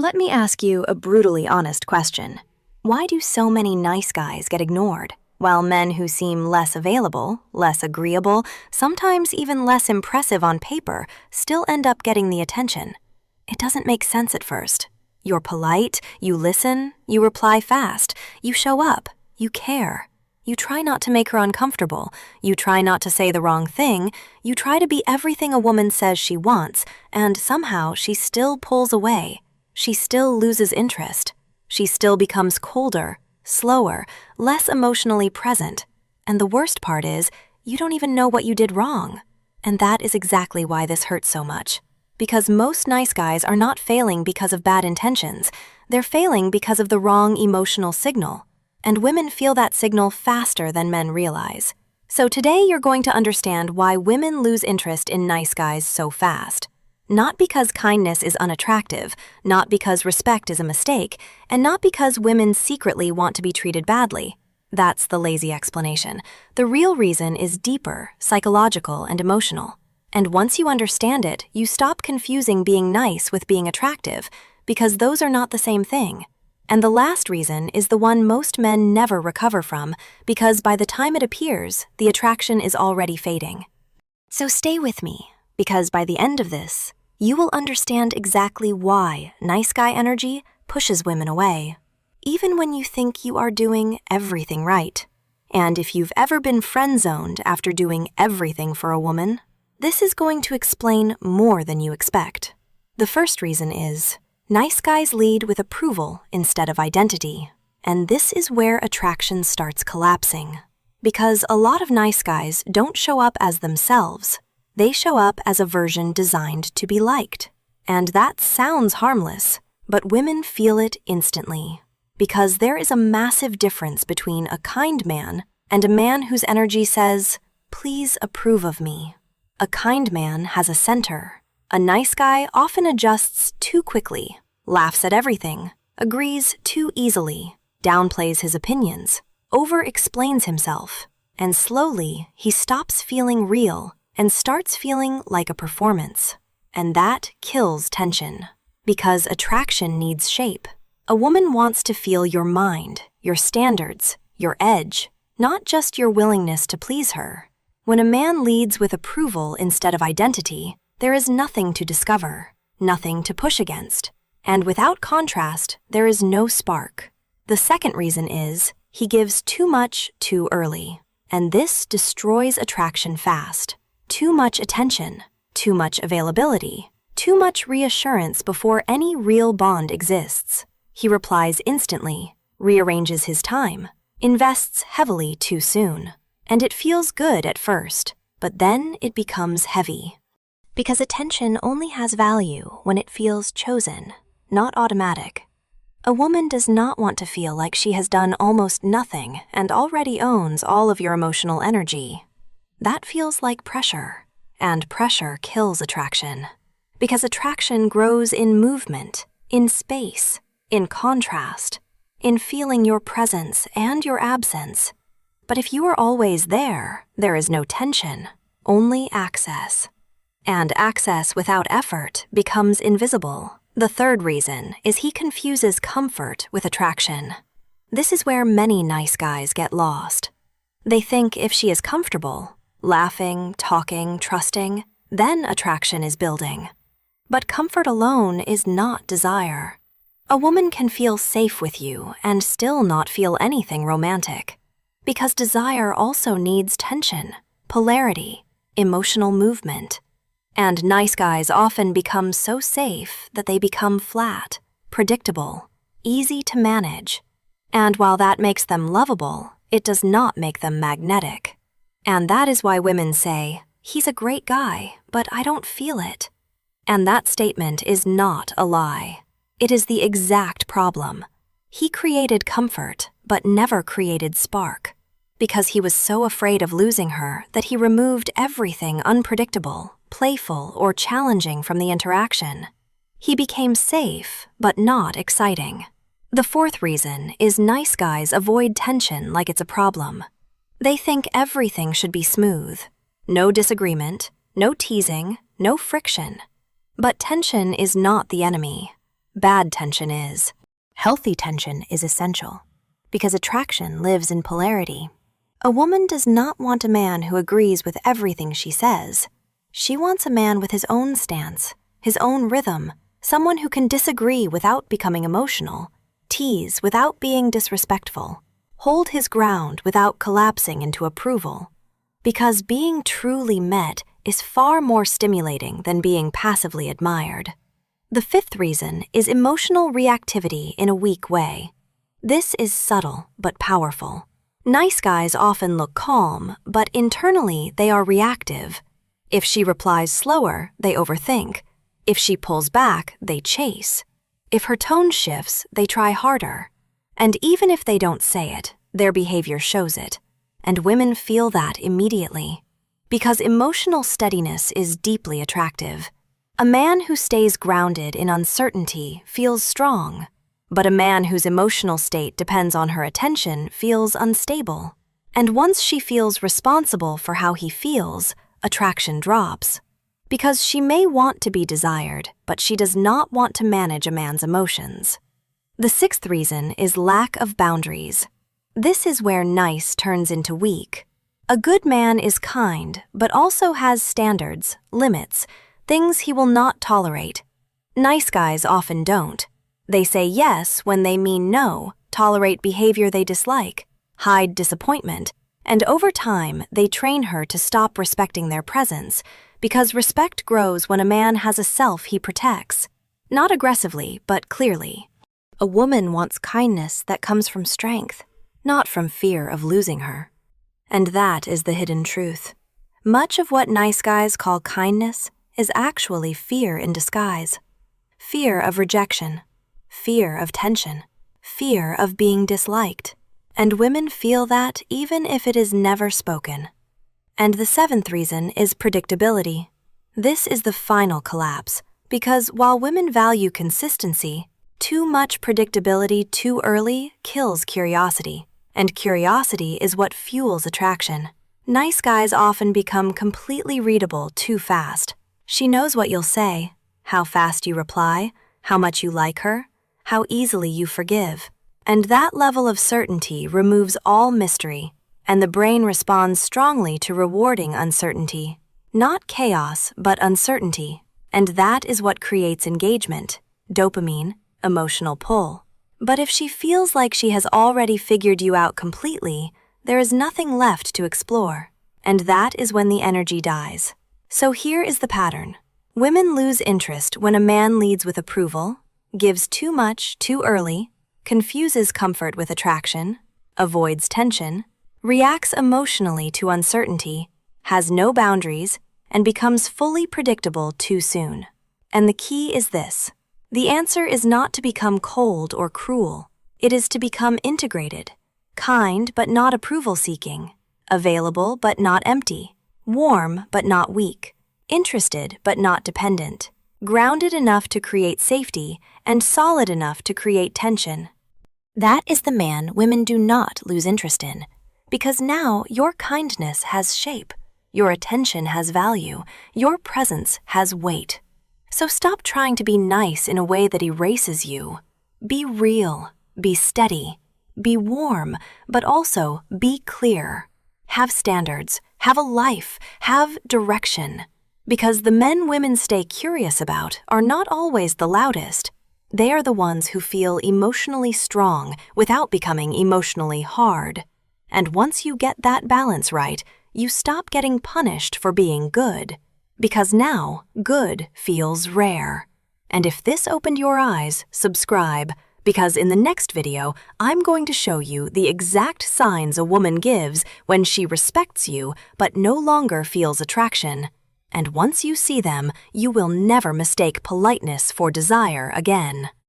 Let me ask you a brutally honest question. Why do so many nice guys get ignored, while men who seem less available, less agreeable, sometimes even less impressive on paper, still end up getting the attention? It doesn't make sense at first. You're polite, you listen, you reply fast, you show up, you care. You try not to make her uncomfortable, you try not to say the wrong thing, you try to be everything a woman says she wants, and somehow she still pulls away. She still loses interest. She still becomes colder, slower, less emotionally present. And the worst part is, you don't even know what you did wrong. And that is exactly why this hurts so much. Because most nice guys are not failing because of bad intentions. They're failing because of the wrong emotional signal. And women feel that signal faster than men realize. So today you're going to understand why women lose interest in nice guys so fast. Not because kindness is unattractive, not because respect is a mistake, and not because women secretly want to be treated badly. That's the lazy explanation. The real reason is deeper, psychological, and emotional. And once you understand it, you stop confusing being nice with being attractive, because those are not the same thing. And the last reason is the one most men never recover from, because by the time it appears, the attraction is already fading. So stay with me, because by the end of this, you will understand exactly why nice guy energy pushes women away, even when you think you are doing everything right. And if you've ever been friend-zoned after doing everything for a woman, this is going to explain more than you expect. The first reason is, nice guys lead with approval instead of identity, and this is where attraction starts collapsing. Because a lot of nice guys don't show up as themselves. They show up as a version designed to be liked. And that sounds harmless, but women feel it instantly. Because there is a massive difference between a kind man and a man whose energy says, "Please approve of me." A kind man has a center. A nice guy often adjusts too quickly, laughs at everything, agrees too easily, downplays his opinions, over-explains himself, and slowly he stops feeling real and starts feeling like a performance. And that kills tension. Because attraction needs shape. A woman wants to feel your mind, your standards, your edge, not just your willingness to please her. When a man leads with approval instead of identity, there is nothing to discover, nothing to push against. And without contrast, there is no spark. The second reason is, he gives too much too early. And this destroys attraction fast. Too much attention, too much availability, too much reassurance before any real bond exists. He replies instantly, rearranges his time, invests heavily too soon. And it feels good at first, but then it becomes heavy. Because attention only has value when it feels chosen, not automatic. A woman does not want to feel like she has done almost nothing and already owns all of your emotional energy. That feels like pressure, and pressure kills attraction. Because attraction grows in movement, in space, in contrast, in feeling your presence and your absence. But if you are always there, there is no tension, only access. And access without effort becomes invisible. The third reason is he confuses comfort with attraction. This is where many nice guys get lost. They think if she is comfortable, laughing, talking, trusting, then attraction is building. But comfort alone is not desire. A woman can feel safe with you and still not feel anything romantic. Because desire also needs tension, polarity, emotional movement. And nice guys often become so safe that they become flat, predictable, easy to manage. And while that makes them lovable, it does not make them magnetic. And that is why women say, "He's a great guy, but I don't feel it." And that statement is not a lie. It is the exact problem. He created comfort, but never created spark. Because he was so afraid of losing her that he removed everything unpredictable, playful, or challenging from the interaction. He became safe, but not exciting. The fourth reason is nice guys avoid tension like it's a problem. They think everything should be smooth. No disagreement, no teasing, no friction. But tension is not the enemy. bad tension is. Healthy tension is essential, because attraction lives in polarity. A woman does not want a man who agrees with everything she says. She wants a man with his own stance, his own rhythm, someone who can disagree without becoming emotional, tease without being disrespectful, hold his ground without collapsing into approval. Because being truly met is far more stimulating than being passively admired. The fifth reason is emotional reactivity in a weak way. This is subtle but powerful. Nice guys often look calm, but internally they are reactive. If she replies slower, they overthink. If she pulls back, they chase. If her tone shifts, they try harder. And even if they don't say it, their behavior shows it. And women feel that immediately. Because emotional steadiness is deeply attractive. A man who stays grounded in uncertainty feels strong. But a man whose emotional state depends on her attention feels unstable. And once she feels responsible for how he feels, attraction drops. Because she may want to be desired, but she does not want to manage a man's emotions. The sixth reason is lack of boundaries. This is where nice turns into weak. A good man is kind, but also has standards, limits, things he will not tolerate. Nice guys often don't. They say yes when they mean no, tolerate behavior they dislike, hide disappointment, and over time they train her to stop respecting their presence, because respect grows when a man has a self he protects, not aggressively but clearly. A woman wants kindness that comes from strength, not from fear of losing her. And that is the hidden truth. Much of what nice guys call kindness is actually fear in disguise. Fear of rejection. Fear of tension, fear of being disliked, and women feel that even if it is never spoken. And the seventh reason is predictability. This is the final collapse, because while women value consistency, too much predictability too early kills curiosity, and curiosity is what fuels attraction. Nice guys often become completely readable too fast. She knows what you'll say, how fast you reply, how much you like her, how easily you forgive. And that level of certainty removes all mystery, and the brain responds strongly to rewarding uncertainty. Not chaos, but uncertainty. And that is what creates engagement, dopamine, emotional pull. But if she feels like she has already figured you out completely, there is nothing left to explore. And that is when the energy dies. So here is the pattern. Women lose interest when a man leads with approval, gives too much too early, confuses comfort with attraction, avoids tension, reacts emotionally to uncertainty, has no boundaries, and becomes fully predictable too soon. And the key is this. The answer is not to become cold or cruel. It is to become integrated, kind but not approval-seeking, available but not empty, warm but not weak, interested but not dependent, grounded enough to create safety, and solid enough to create tension. That is the man women do not lose interest in, because now your kindness has shape, your attention has value, your presence has weight. So stop trying to be nice in a way that erases you. Be real, be steady, be warm, but also be clear. Have standards, have a life, have direction. Because the men women stay curious about are not always the loudest. They are the ones who feel emotionally strong without becoming emotionally hard. And once you get that balance right, you stop getting punished for being good. Because now, good feels rare. And if this opened your eyes, subscribe, because in the next video, I'm going to show you the exact signs a woman gives when she respects you but no longer feels attraction. And once you see them, you will never mistake politeness for desire again.